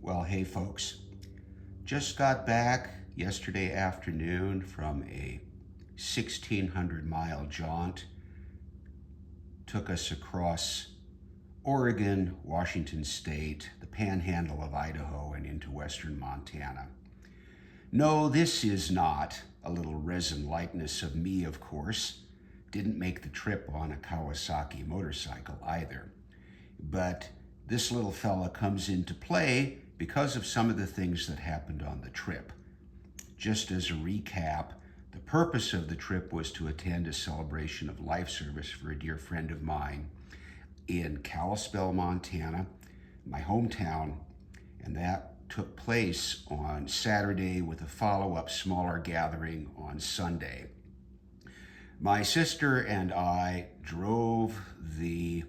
Well, hey folks, just got back yesterday afternoon from a 1,600-mile jaunt. Took us across Oregon, Washington State, the panhandle of Idaho, and into western Montana. No, this is not a little resin likeness of me, of course. Didn't make the trip on a Kawasaki motorcycle either. But this little fella comes into play because of some of the things that happened on the trip. Just as a recap, the purpose of the trip was to attend a celebration of life service for a dear friend of mine in Kalispell, Montana, my hometown, and that took place on Saturday with a follow-up smaller gathering on Sunday. My sister and I drove the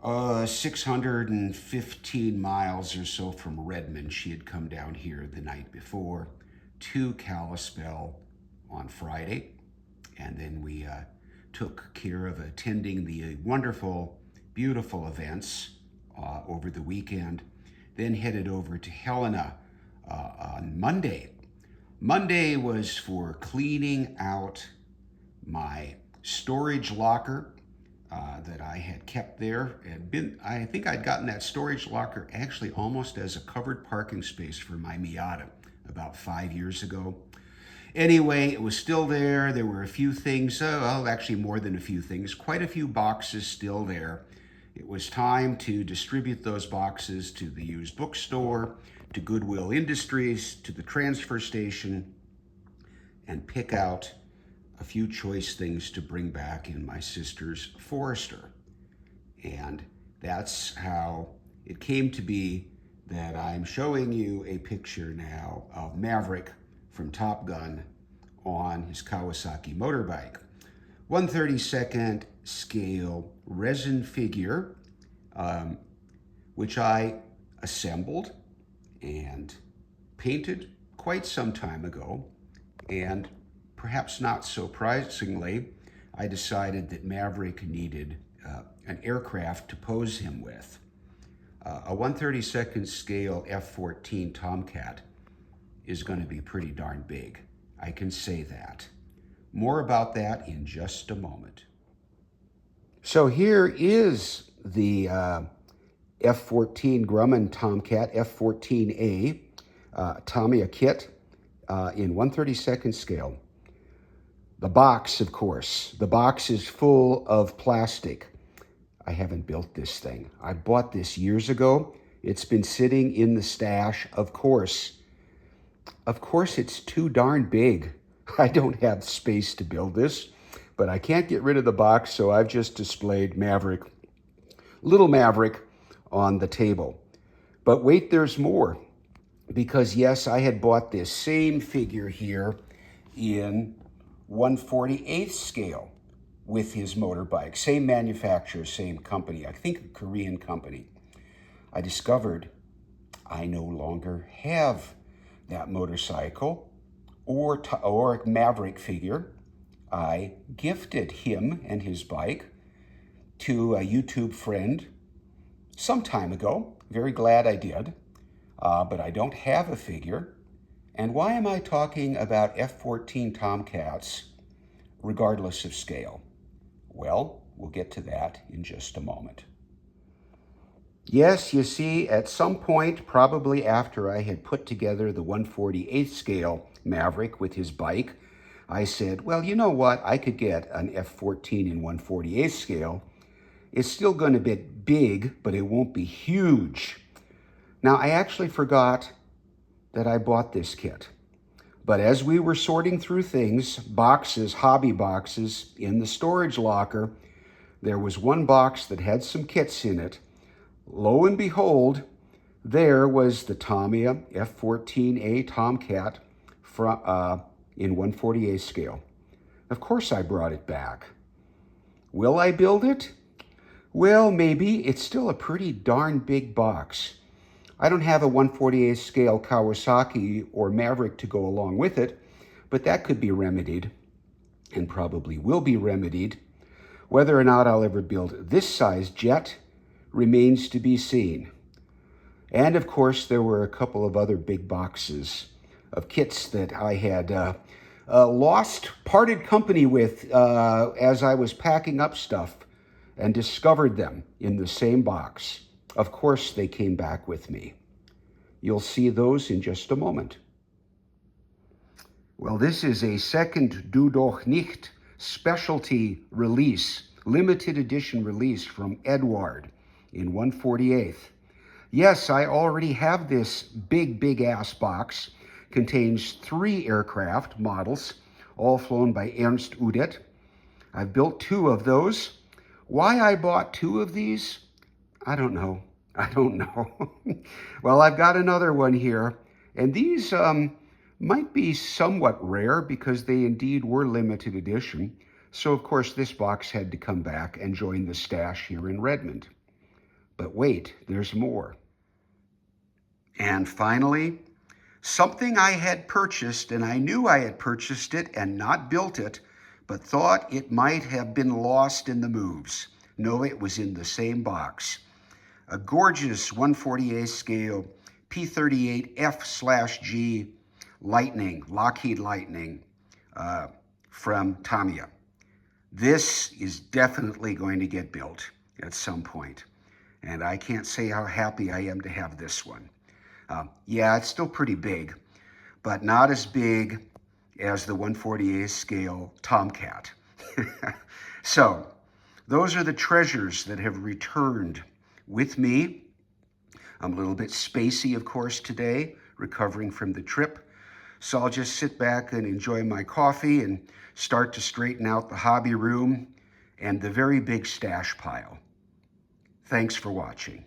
615 miles or so from Redmond. She had come down here the night before to Kalispell on Friday, and then we took care of attending the wonderful, beautiful events over the weekend, then headed over to Helena on Monday. Monday was for cleaning out my storage locker that I had kept there. I think I'd gotten that storage locker actually almost as a covered parking space for my Miata about 5 years ago. Anyway, it was still there. There were a few things, well, actually more than a few things, quite a few boxes still there. It was time to distribute those boxes to the used bookstore, to Goodwill Industries, to the transfer station, and pick out a few choice things to bring back in my sister's Forester. And that's how it came to be that I'm showing you a picture now of Maverick from Top Gun on his Kawasaki motorbike. 1/32 scale resin figure, which I assembled and painted quite some time ago. And perhaps not surprisingly, I decided that Maverick needed an aircraft to pose him with. A 1/32 scale F-14 Tomcat is going to be pretty darn big. I can say that. More about that in just a moment. So here is the F-14 Grumman Tomcat F-14A Tamiya kit in 1/32 scale. The box, of course, the box is full of plastic. I haven't built this thing. I bought this years ago. It's been sitting in the stash, of course. Of course, it's too darn big. I don't have space to build this, but I can't get rid of the box, so I've just displayed Maverick, little Maverick, on the table. But wait, there's more. Because yes, I had bought this same figure here in 1/48 scale with his motorbike. Same manufacturer, same company. I think a Korean company. I discovered I no longer have that motorcycle or Maverick figure. I gifted him and his bike to a YouTube friend some time ago. Very glad I did. But I don't have a figure. And why am I talking about F-14 Tomcats regardless of scale? Well, we'll get to that in just a moment. Yes, you see, at some point, probably after I had put together the 1/48 scale Maverick with his bike, I said, well, you know what? I could get an F-14 in 1/48 scale. It's still going to be big, but it won't be huge. Now, I actually forgot that I bought this kit. But as we were sorting through things, boxes, hobby boxes, in the storage locker, there was one box that had some kits in it. Lo and behold, there was the Tamiya F-14A Tomcat in 1/48 scale. Of course I brought it back. Will I build it? Well, maybe. It's still a pretty darn big box. I don't have a 1/48 scale Kawasaki or Maverick to go along with it, but that could be remedied, and probably will be remedied. Whether or not I'll ever build this size jet remains to be seen. And of course, there were a couple of other big boxes of kits that I had parted company with as I was packing up stuff and discovered them in the same box. Of course, they came back with me. You'll see those in just a moment. Well, this is a second Du Doch Nicht specialty release, limited edition release from Eduard in 1/48. Yes, I already have this big ass box. Contains 3 aircraft models, all flown by Ernst Udet. I've built 2 of those. Why I bought 2 of these? I don't know. Well, I've got another one here, and these might be somewhat rare because they indeed were limited edition. So, of course, this box had to come back and join the stash here in Redmond. But wait, there's more. And finally, something I had purchased, and I knew I had purchased it and not built it, but thought it might have been lost in the moves. No, it was in the same box. A gorgeous 1/48 scale P-38F/G Lightning, Lockheed Lightning from Tamiya. This is definitely going to get built at some point, and I can't say how happy I am to have this one. Yeah, it's still pretty big, but not as big as the 1/48 scale Tomcat. So, those are the treasures that have returned with me. I'm a little bit spacey, of course, today, recovering from the trip. So I'll just sit back and enjoy my coffee and start to straighten out the hobby room and the very big stash pile. Thanks for watching.